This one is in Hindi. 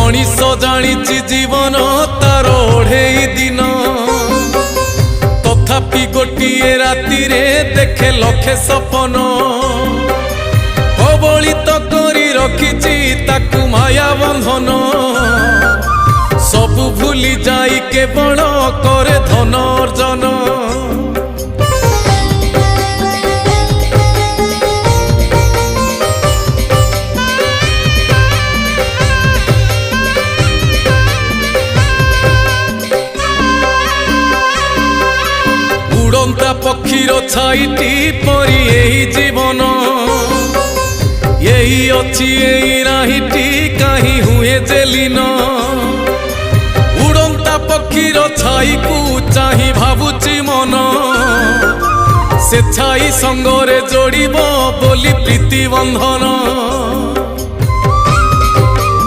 मनीष जानी जीवन तार ओढ़े दिन तथापि गोटे राति देखे लखे सपन कबलित करी रखिछि ताकू माया बंधन सबु भूली जाई केवल करे धन अर्जन उड़ंता पक्षीर छाईटी परी यही जीवन यही अच्छी यही राहीटी कहीं हुए जेलीन उड़ंता पक्षीर छाई को चाही भावुची मन से छाई संगरे जोड़िब बोली प्रीति बंधन।